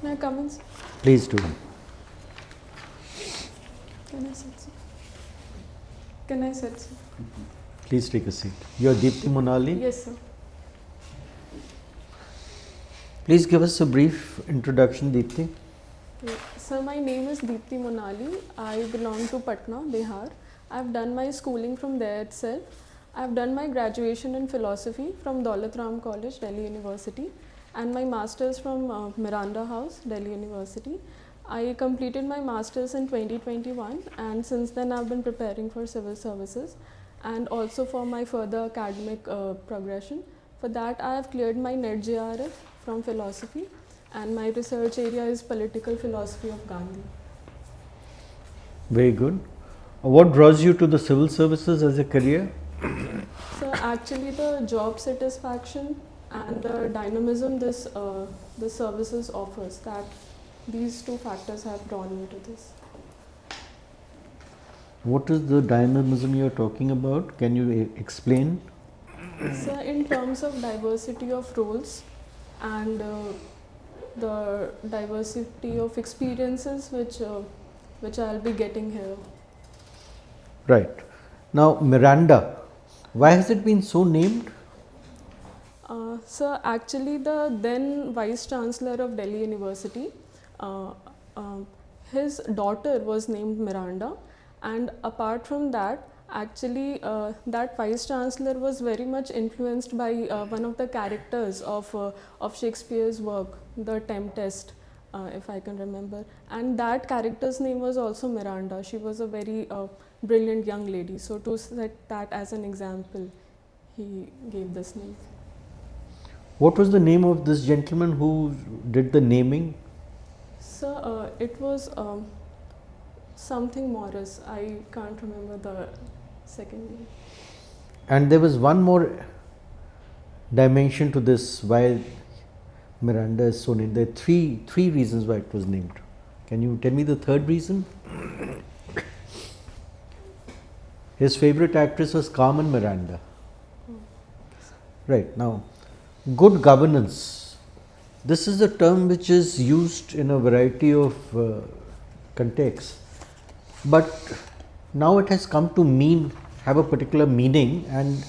May I come in, sir? Please do. Can I sit, sir? Can I sit, sir? Please take a seat. You are Deepti Monali. Yes, sir. Please give us a brief introduction, Deepti. Sir, my name is Deepti Monali. I belong to Patna, Bihar. I've done my schooling from there itself. I've done my graduation in philosophy from Daulat Ram College, Delhi University, and my masters from Miranda House, Delhi University. I completed my masters in 2021, and since then I've been preparing for civil services and also for my further academic progression. For that, I have cleared my NET JRF from philosophy, and my research area is political philosophy of Gandhi. Very good. What draws you to the civil services as a career? So actually the job satisfaction and the dynamism this services offers, that these two factors have drawn me to this. What is the dynamism you are talking about? Can you explain? So in terms of diversity of roles and the diversity of experiences which I'll be getting here. Right. Now, Miranda, why has it been so named? So actually the then Vice Chancellor of Delhi University, his daughter was named Miranda, and apart from that, actually that Vice Chancellor was very much influenced by one of the characters of Shakespeare's work, The Tempest, if I can remember, and that character's name was also Miranda. She was a very brilliant young lady, so to set that as an example, he gave this name. What was the name of this gentleman who did the naming? So it was something Morris. I can't remember the second name. And there was one more dimension to this why Miranda is so named. There are three reasons why it was named. Can you tell me the third reason? His favorite actress was Carmen Miranda. Right. Now, good governance. This is a term which is used in a variety of contexts, but now it has come to have a particular meaning and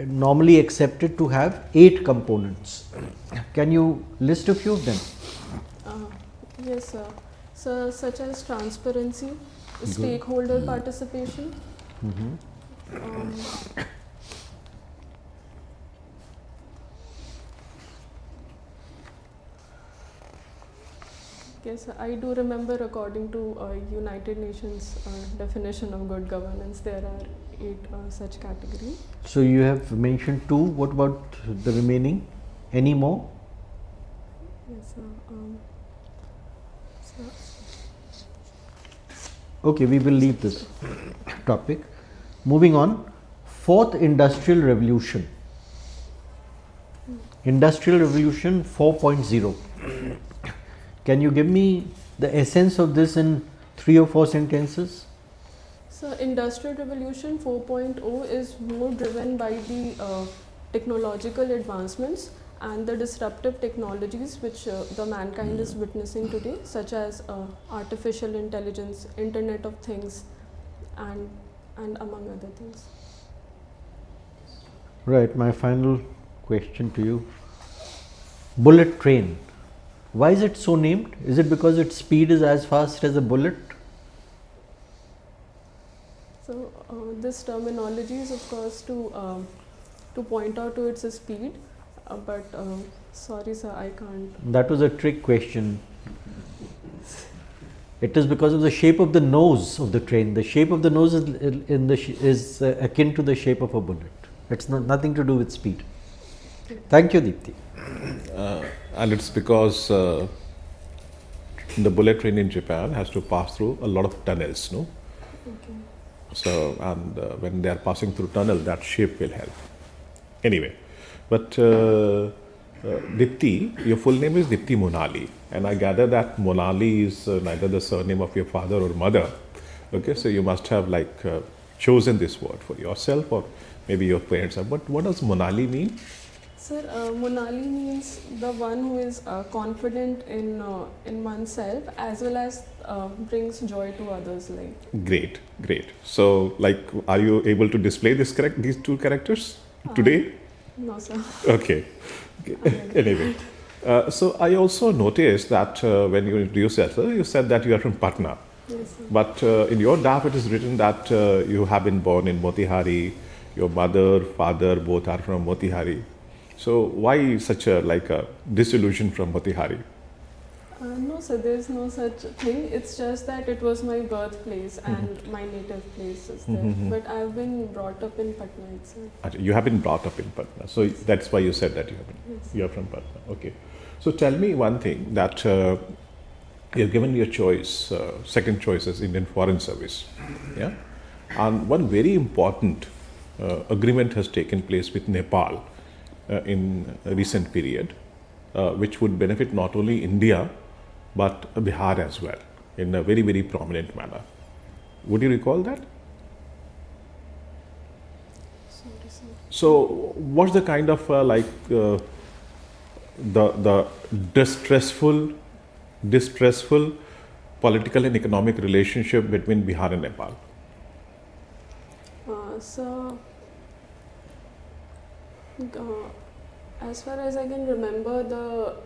normally accepted to have 8 components. Can you list a few of them? Yes, sir. So such as transparency, stakeholder participation, yes, I do remember according to United Nations definition of good governance, there are 8 such categories. So you have mentioned 2. What about the remaining? Any more? Yes, sir. Okay, we will leave this topic. Moving on, 4th Industrial Revolution. Industrial Revolution 4.0. Can you give me the essence of this in 3 or 4 sentences? So Industrial Revolution 4.0 is more driven by the technological advancements and the disruptive technologies which the mankind is witnessing today, such as artificial intelligence, Internet of Things, and among other things. Right, my final question to you. Bullet train. Why is it so named? Is it because its speed is as fast as a bullet? So this terminology is of course to point out to its speed, but sorry sir, I can't. That was a trick question. It is because of the shape of the nose of the train. The shape of the nose is akin to the shape of a bullet. It's nothing to do with speed. Thank you, Deepti. And it's because the bullet train in Japan has to pass through a lot of tunnels, no? Okay. So, and when they are passing through tunnel, that shape will help. Anyway, but Dipti, your full name is Dipti Monali, and I gather that Monali is neither the surname of your father or mother. Okay, so you must have chosen this word for yourself, or maybe your parents have. But what does Monali mean? Sir, Monali means the one who is confident in oneself as well as brings joy to others. Like. Great, great. So, like, are you able to display these two characters today? No, sir. Okay. Anyway, so I also noticed that when you introduced yourself, you said that you are from Patna. Yes, sir. But in your DAF, it is written that you have been born in Motihari. Your mother, father, both are from Motihari. So why such a disillusion from Motihari? No, sir, there is no such thing. It's just that it was my birthplace and my native place is there. But I've been brought up in Patna itself. You have been brought up in Patna. So that's why you said that you are from Patna. Okay. So tell me one thing, that you're given your choice, second choice is Indian Foreign Service. Yeah. And one very important agreement has taken place with Nepal in a recent period, which would benefit not only India but Bihar as well in a very, very prominent manner. Would you recall that? Sorry, sir. So what's the kind of the distressful political and economic relationship between Bihar and Nepal? So, as far as I can remember,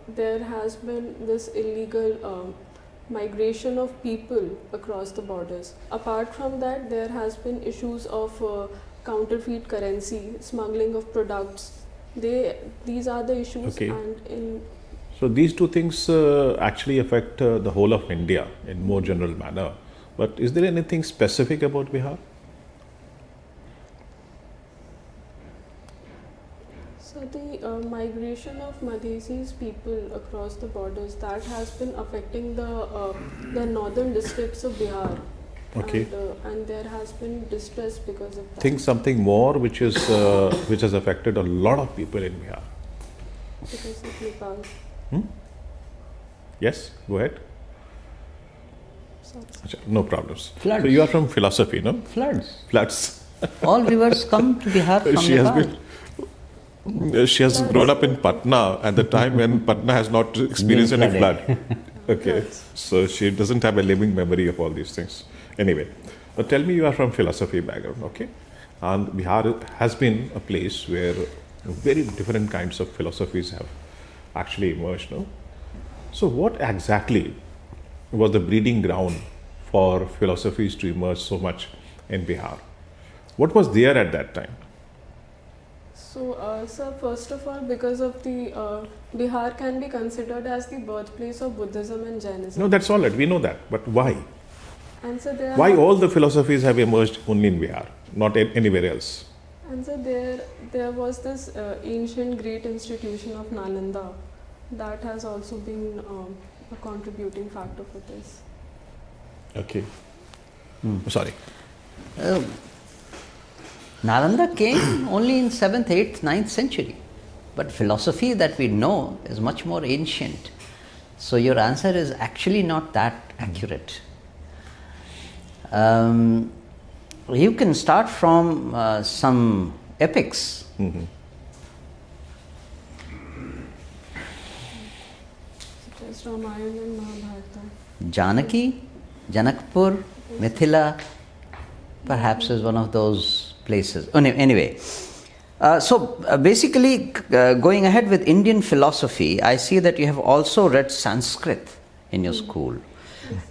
there has been this illegal migration of people across the borders. Apart from that, there has been issues of counterfeit currency, smuggling of products. These are the issues. Okay. And So these two things actually affect the whole of India in more general manner. But is there anything specific about Bihar? so the migration of Madhesis people across the borders, that has been affecting the northern districts of Bihar. Okay. And there has been distress because of that. Think something more which has affected a lot of people in Bihar. Because of Nepal. Yes, go ahead. Sorry. Achha, no problems. Floods. So you are from philosophy, no? Floods. Floods. All rivers come to Bihar from Nepal. She has grown up in Patna at the time when Patna has not experienced any flood. Okay, so she doesn't have a living memory of all these things. Anyway, but tell me, you are from philosophy background, okay? And Bihar has been a place where very different kinds of philosophies have actually emerged, no? So what exactly was the breeding ground for philosophies to emerge so much in Bihar? What was there at that time? So, sir, first of all, because of the Bihar can be considered as the birthplace of Buddhism and Jainism. No, that's all right. We know that. But why? And so there Why all the philosophies have emerged only in Bihar, not anywhere else? And so there was this ancient great institution of Nalanda that has also been a contributing factor for this. Okay. Sorry. Nalanda came only in 7th, 8th, 9th century. But philosophy that we know is much more ancient. So your answer is actually not that accurate. You can start from some epics. Such as Ramayana and Mahabharata. Janaki, Janakpur, Mithila, perhaps is one of those places. Anyway, basically going ahead with Indian philosophy, I see that you have also read Sanskrit in your school.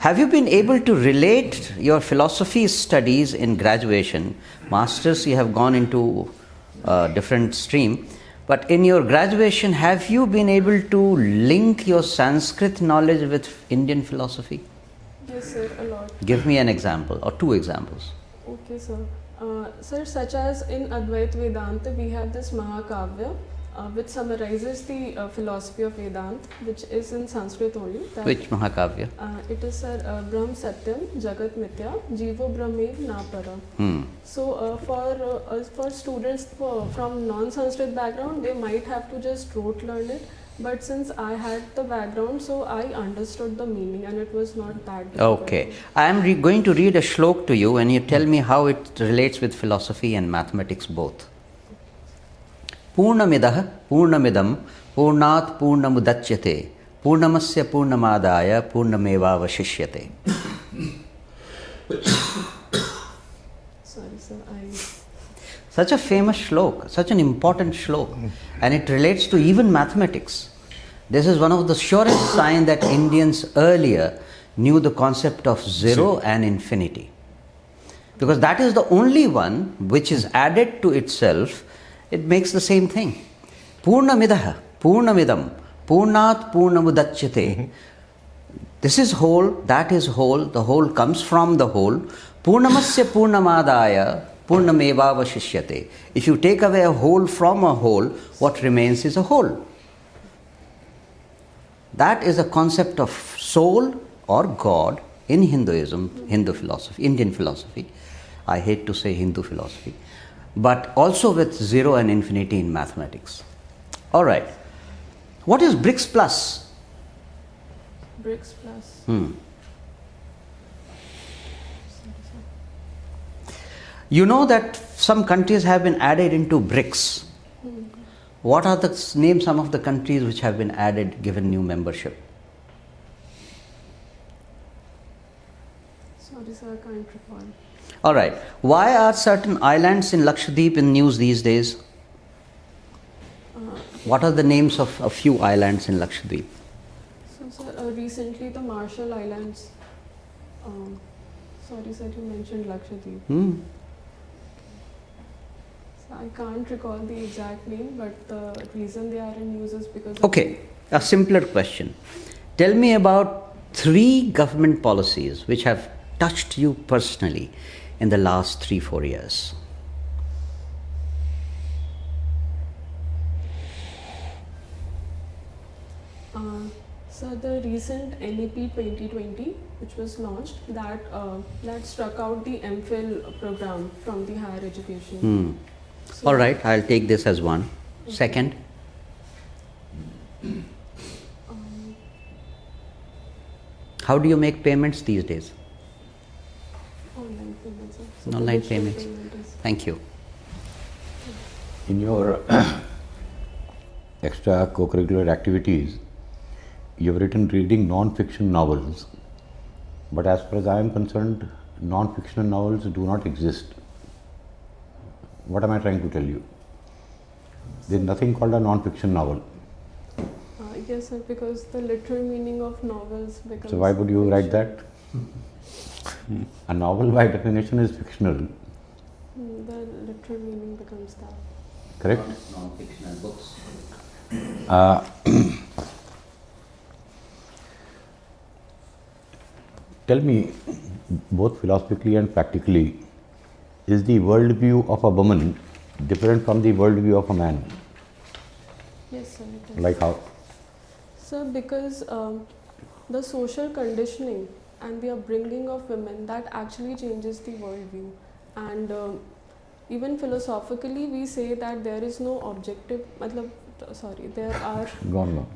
Have you been able to relate your philosophy studies in graduation? Masters, you have gone into a different stream. But in your graduation, have you been able to link your Sanskrit knowledge with Indian philosophy? Yes, sir, a lot. Give me an example or two examples. Okay, sir. Sir, such as in Advaita Vedanta, we have this Mahakavya, which summarizes the philosophy of Vedanta, which is in Sanskrit only. Which Mahakavya? It is, sir, Brahm Satyam, Jagat Mithya, Jivo Brahmev Napara. So, for students from non-Sanskrit background, they might have to just rote learn it. But since I had the background, so I understood the meaning and it was not that difficult. Okay. I am going to read a shlok to you and you tell me how it relates with philosophy and mathematics both. Purnamidah Purnamidam Purnat Purnamudachyate Purnamasya Purnamadaya Purnameva Vashishyate. Sorry, sir. Such a famous shlok, such an important shlok, and it relates to even mathematics. This is one of the surest signs that Indians earlier knew the concept of zero and infinity. Because that is the only one which is added to itself, it makes the same thing. Purnamidah, Purnamidam, Purnat Purnamudachyate. This is whole, that is whole, the whole comes from the whole. Purnamasya Purnamadaya Purnameva Vashishyate. If you take away a whole from a whole, what remains is a whole. That is a concept of soul or God in Hinduism, Hindu philosophy, Indian philosophy. I hate to say Hindu philosophy, but also with zero and infinity in mathematics. All right. What is BRICS plus? BRICS plus. You know that some countries have been added into BRICS. What are the name some of the countries which have been added given new membership? Sorry, sir, I can't recall. All right. Why are certain islands in Lakshadweep in news these days? What are the names of a few islands in Lakshadweep? So, sir, recently the Marshall Islands. Sorry, sir, you mentioned Lakshadweep. So I can't recall the exact name, but the reason they are in news is because. Okay, a simpler question. Tell me about 3 government policies which have touched you personally in the last 3-4 years. So the recent NEP 2020, which was launched, that struck out the MPhil program from the higher education. So All right, I'll take this as one. Okay. Second, how do you make payments these days? Online payments. Sir. So Online traditional payments. payment is- Thank you. In your extra co-curricular activities, you've written reading non-fiction novels. But as far as I am concerned, non-fictional novels do not exist. What am I trying to tell you? There's nothing called a non-fiction novel. Yes, sir, because the literal meaning of novels becomes. So why would you write fiction. that? A novel by definition is fictional, The literal meaning becomes that. correct? Non-fictional books. Tell me, both philosophically and practically, is the worldview of a woman different from the worldview of a man? Yes, sir. It is. Like how? So, because the social conditioning and the upbringing of women, that actually changes the worldview. And even philosophically, we say that there is no objective. There are. Go on.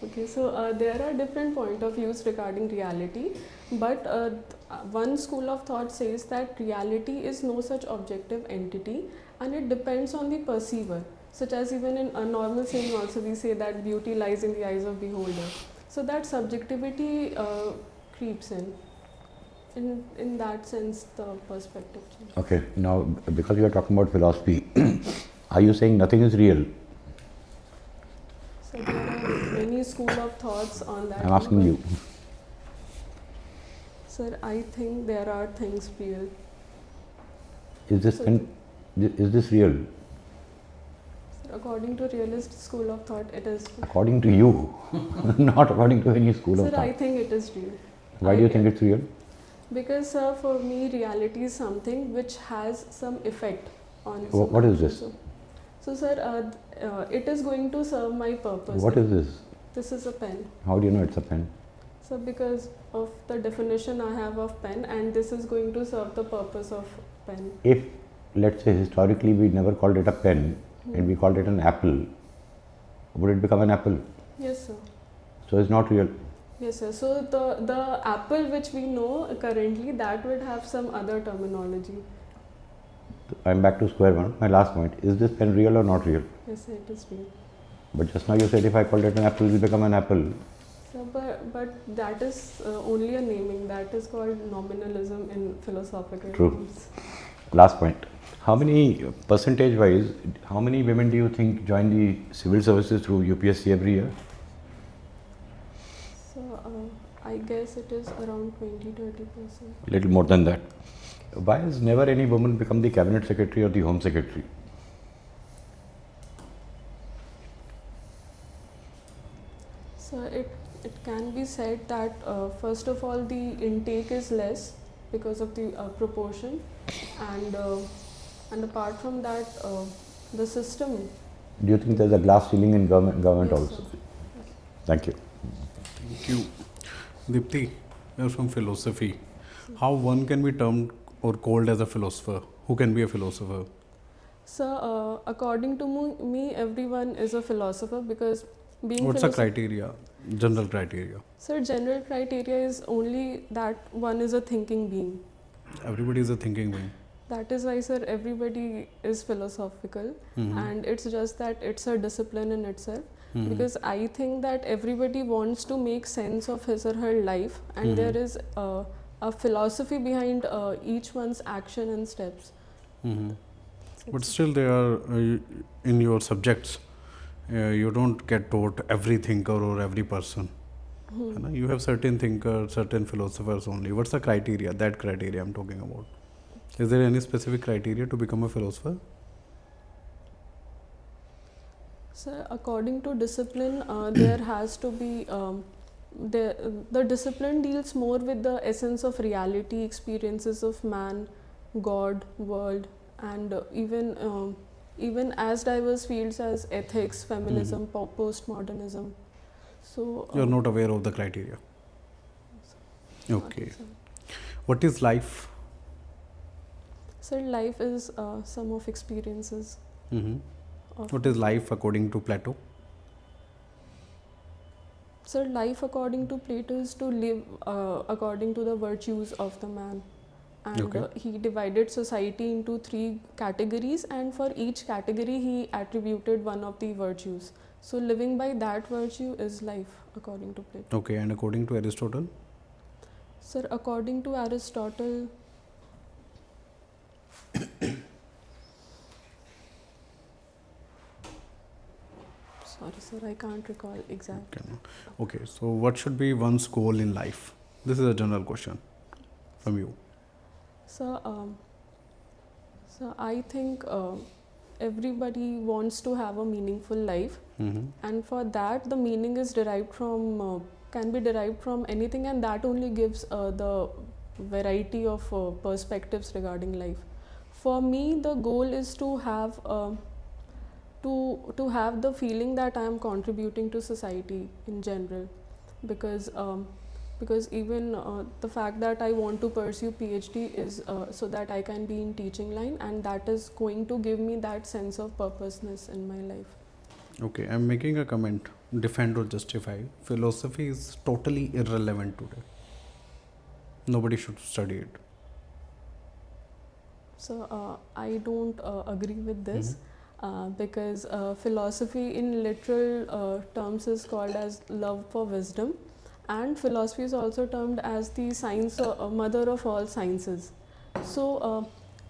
Okay, so there are different point of views regarding reality, but one school of thought says that reality is no such objective entity, and it depends on the perceiver. Such as even in a normal saying also we say that beauty lies in the eyes of beholder. So that subjectivity creeps in. In that sense, the perspective changes. Okay, now because you are talking about philosophy, are you saying nothing is real? So there are many school of thoughts on that. I'm asking you. Sir, I think there are things real. Is this real? According to realist school of thought, it is. According to you, not according to any school of Sir, I thought. think it is real. Why do you think it's real? Because for me, reality is something which has some effect on. What is this? So, sir, it is going to serve my purpose. What is this? This is a pen. How do you know it's a pen? So, because of the definition I have of pen, and this is going to serve the purpose of pen. If, let's say, historically we never called it a pen and we called it an apple, would it become an apple? Yes, sir. So it's not real. Yes, sir. So the apple which we know currently, that would have some other terminology. I'm back to square one. My last point, is this pen real or not real? Yes, it is real. But just now you said if I called it an apple, it will become an apple. So, but that is only a naming. That is called nominalism in philosophical True. terms. Last point. How many, percentage wise, how many women do you think join the civil services through UPSC every year? So, I guess it is around 20-30%. Little more than that. Why has never any woman become the cabinet secretary or the home secretary? So it can be said that first of all the intake is less because of the proportion, and apart from that the system. Do you think there's a glass ceiling in government Yes, also? sir. Thank you. Thank you. Dipti, you're from philosophy. How one can be termed or called as a philosopher? Who can be a philosopher? So according to me, everyone is a philosopher because being What's the criteria, general criteria? Sir, general criteria is only that one is a thinking being. Everybody is a thinking being. That is why, sir, everybody is philosophical, and it's just that it's a discipline in itself. Because I think that everybody wants to make sense of his or her life, and there is a philosophy behind each one's action and steps. But still, they are in your subjects. You don't get taught every thinker or every person. You have certain thinkers, certain philosophers only. What's the criteria? That criteria I'm talking about. Is there any specific criteria to become a philosopher? So, according to discipline, there has to be the discipline deals more with the essence of reality, experiences of man, God, world, and even as diverse fields as ethics, feminism, postmodernism. So You're not aware of the criteria. Okay. What is life? So life is sum of experiences. What is life according to Plato? So life according to Plato is to live according to the virtues of the man. And he divided society into 3 categories, and for each category he attributed one of the virtues. So living by that virtue is life according to Plato. Okay, and according to Aristotle? Sir, according to Aristotle, sorry sir, I can't recall exactly. Okay, so what should be one's goal in life? This is a general question from you. So I think everybody wants to have a meaningful life, and for that the meaning is derived from can be derived from anything, and that only gives the variety of perspectives regarding life. For me, the goal is to have to have the feeling that I am contributing to society in general, because even the fact that I want to pursue PhD is so that I can be in teaching line, and that is going to give me that sense of purposeness in my life. Okay, I'm making a comment, defend or justify. Philosophy is totally irrelevant today. Nobody should study it. So I don't agree with this, because philosophy in literal terms is called as love for wisdom, and philosophy is also termed as the science mother of all sciences. So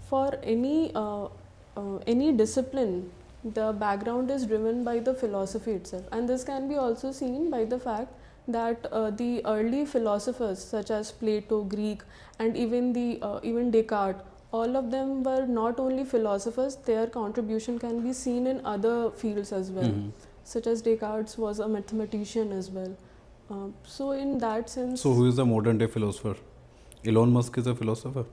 for any discipline, the background is driven by the philosophy itself, and this can be also seen by the fact that the early philosophers such as Plato, Greek, and even Descartes, all of them were not only philosophers, their contribution can be seen in other fields as well, such as Descartes was a mathematician as well. So in that sense... So who is the modern day philosopher? Elon Musk is a philosopher?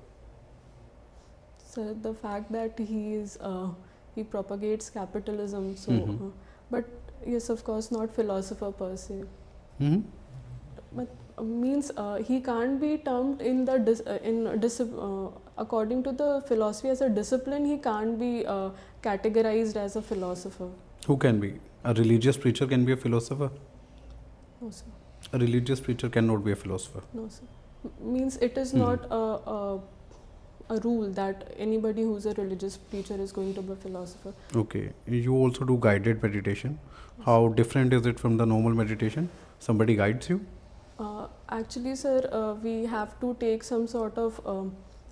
So the fact that he propagates capitalism, so but yes, of course, not philosopher per se. But means he can't be termed in the according to the philosophy as a discipline, he can't be categorized as a philosopher. Who can be? A religious preacher can be a philosopher? No sir. A religious preacher cannot be a philosopher. No sir. Means it is not a a rule that anybody who's a religious teacher is going to be a philosopher. Okay. You also do guided meditation. How different is it from the normal meditation? Somebody guides you? Actually, sir, we have to take some sort of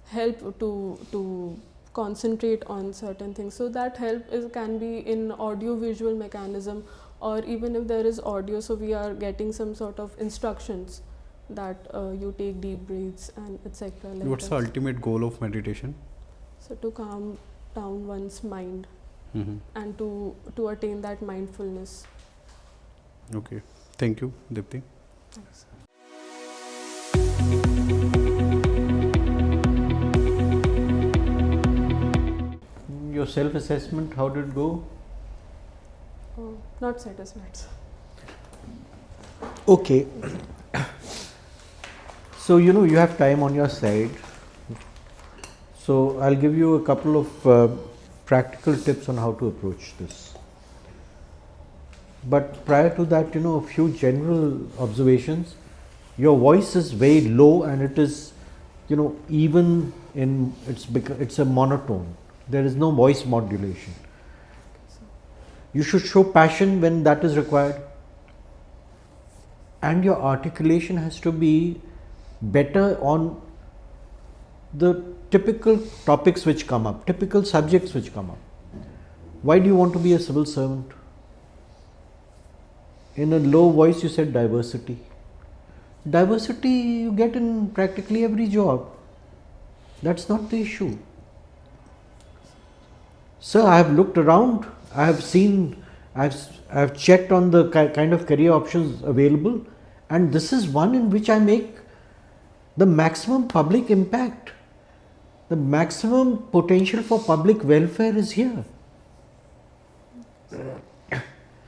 help to concentrate on certain things. So that help can be in audio-visual mechanism, or even if there is audio, so we are getting some sort of instructions that you take deep breaths and etc. Like What's the that. ultimate goal of meditation? So to calm down one's mind Mm-hmm. and to attain that mindfulness. Okay. Thank you, Dipti. Thanks. Your self-assessment, how did it go? Not satisfied, sir. Okay. So, you know, you have time on your side. So, I'll give you a couple of practical tips on how to approach this. But prior to that, you know, a few general observations. Your voice is very low and it is, you know, even in, it's a monotone. There is no voice modulation. You should show passion when that is required. And your articulation has to be better on the typical topics which come up, typical subjects which come up. Why do you want to be a civil servant? In a low voice you said diversity. Diversity you get in practically every job. That's not the issue. Sir, I have looked around, I have seen, I have checked on the kind of career options available, and this is one in which I make the maximum public impact. The maximum potential for public welfare is here.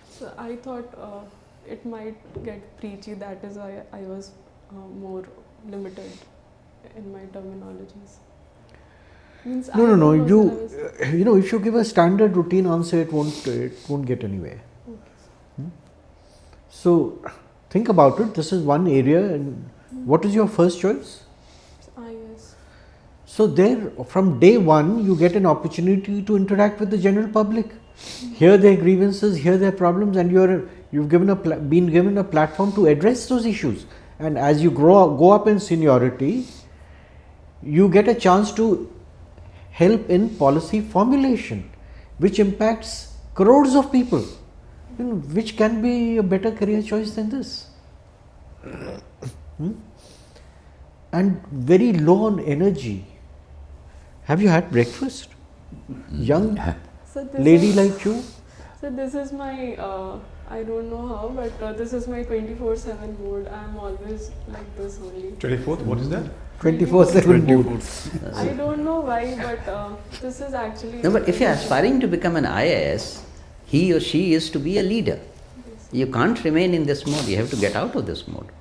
So I thought it might get preachy, that is why I was more limited in my terminologies. Means I No. don't know, You, sir, I was- you know, if you give a standard routine answer, it won't get anywhere. Okay. So think about it. This is one area. And what is your first choice? IAS. So there, from day one, you get an opportunity to interact with the general public, hear their grievances, hear their problems, and you've been given a platform to address those issues. And as you go up in seniority, you get a chance to help in policy formulation, which impacts crores of people. You know, which can be a better career choice than this? And very low on energy. Have you had breakfast? Young So this lady is, like you? So this is my, I don't know how, but this is my 24/7 mood. I'm always like this only. 24th, what is that? 24/7 mood. I don't know why, but this is actually. No, but if you're aspiring to become an IAS, he or she is to be a leader. You can't remain in this mode. You have to get out of this mode.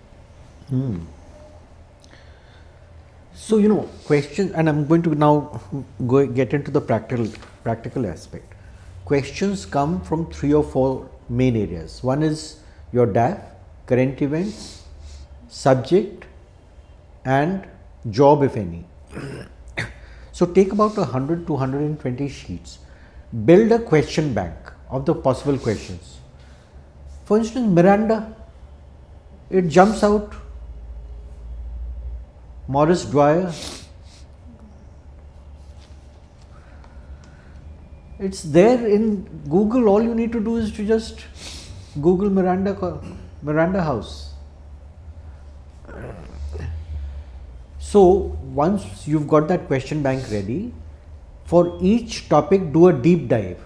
So, you know, questions, and I'm going to now get into the practical aspect. Questions come from 3 or 4 main areas. One is your DAF, current events, subject, and job, if any. So take about 100 to 120 sheets. Build a question bank of the possible questions. For instance, Miranda, it jumps out. Morris Dwyer, it's there in Google. All you need to do is to just Google Miranda House. So once you've got that question bank ready, for each topic do a deep dive.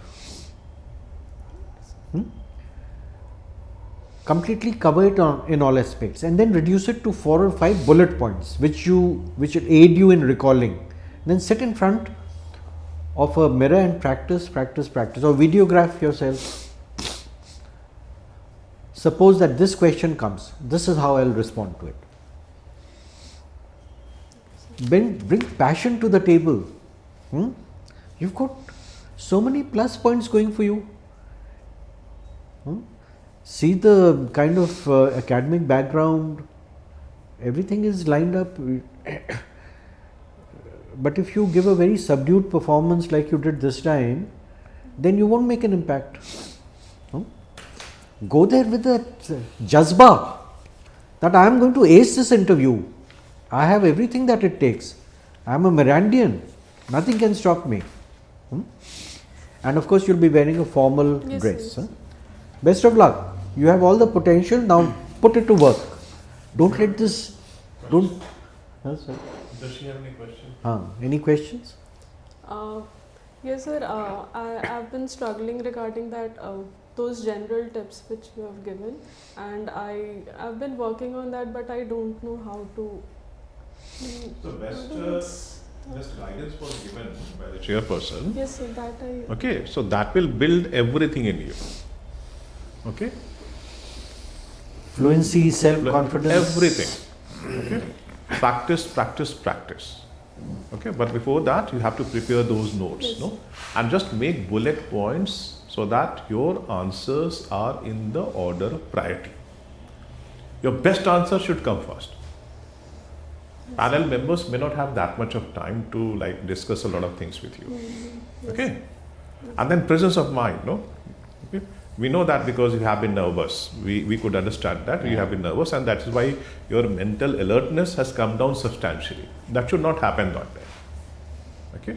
Completely cover it in all aspects, and then reduce it to 4 or 5 bullet points which will aid you in recalling. Then sit in front of a mirror and practice, or videograph yourself. Suppose that this question comes, this is how I'll respond to it. Bring passion to the table. You've got so many plus points going for you. See the kind of academic background, everything is lined up but if you give a very subdued performance like you did this time, then you won't make an impact. No? Go there with a jazba that I am going to ace this interview. I have everything that it takes. I am a Mirandian. Nothing can stop me. And of course, you'll be wearing a formal Yes, dress. yes. Huh? Best of luck. You have all the potential. Now put it to work. Don't let this. Don't. Does she have any questions? Any questions? Yes, sir. I've been struggling regarding that those general tips which you have given, and I've been working on that, but I don't know how to. So best guidance was given by the chairperson. Yes, sir. That I. Okay, so that will build everything in you. Okay, Fluency, self-confidence. everything. Okay, practice, practice, practice. Okay, but before that, you have to prepare those notes, Yes. no, and just make bullet points so that your answers are in the order of priority. Your best answer should come first. Panel members may not have that much of time to like discuss a lot of things with you. Yes. Okay, and then presence of mind, no. Okay? We know that because you have been nervous. We could understand that you have been nervous, and that is why your mental alertness has come down substantially. That should not happen that day. Okay.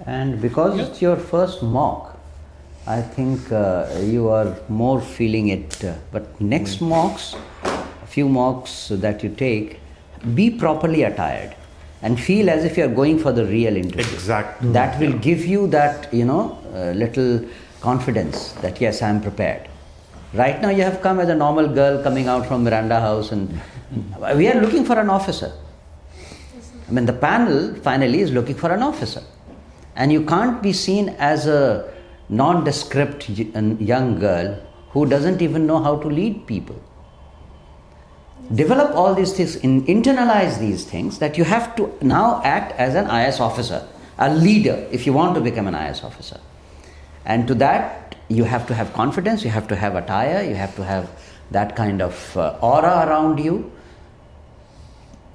And because it's your first mock, I think you are more feeling it. But next mocks, a few mocks that you take, be properly attired and feel as if you are going for the real interview. Exactly. That will give you that, little confidence that yes, I am prepared. Right now you have come as a normal girl coming out from Miranda House, and we are looking for an officer. I mean, the panel finally is looking for an officer. And you can't be seen as a nondescript young girl who doesn't even know how to lead people. Develop all these things, internalize these things, that you have to now act as an IAS officer, a leader, if you want to become an IAS officer. And to that, you have to have confidence, you have to have attire, you have to have that kind of aura around you.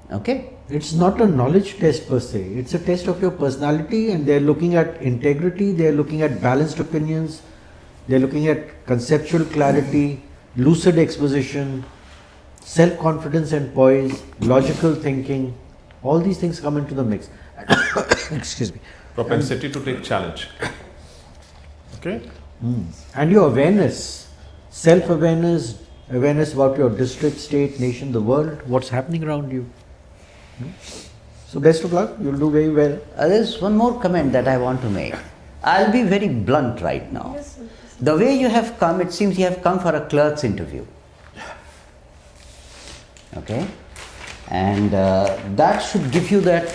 Okay? It's not a knowledge test per se. It's a test of your personality, and they're looking at integrity, they're looking at balanced opinions, they're looking at conceptual clarity, lucid exposition, self-confidence and poise, logical thinking. All these things come into the mix. Excuse me. Propensity to take challenge. Okay. And your awareness, self-awareness, awareness about your district, state, nation, the world, what's happening around you. So best of luck, you'll do very well. There's one more comment that I want to make. I'll be very blunt right now. Yes, sir. The way you have come, it seems you have come for a clerk's interview. Okay? And that should give you that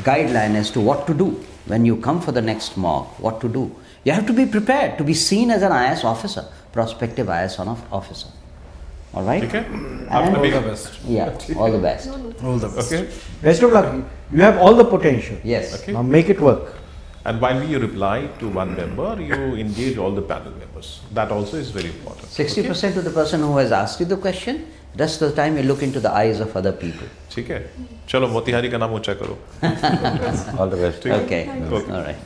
guideline as to what to do when you come for the next mock, what to do. You have to be prepared to be seen as an IAS officer, prospective IAS officer. All right? Okay. And All the best. Yeah, all the best. All the best. Okay. Best of luck. You have all the potential. Yes. Okay. Now make it work. And while you reply to one member, you engage all the panel members. That also is very important. 60% to the person who has asked you the question, rest of the time you look into the eyes of other people. ठीक है चलो मोतिहारी का नाम ऊंचा करो All the best. ठीक है? Okay. Okay. All right.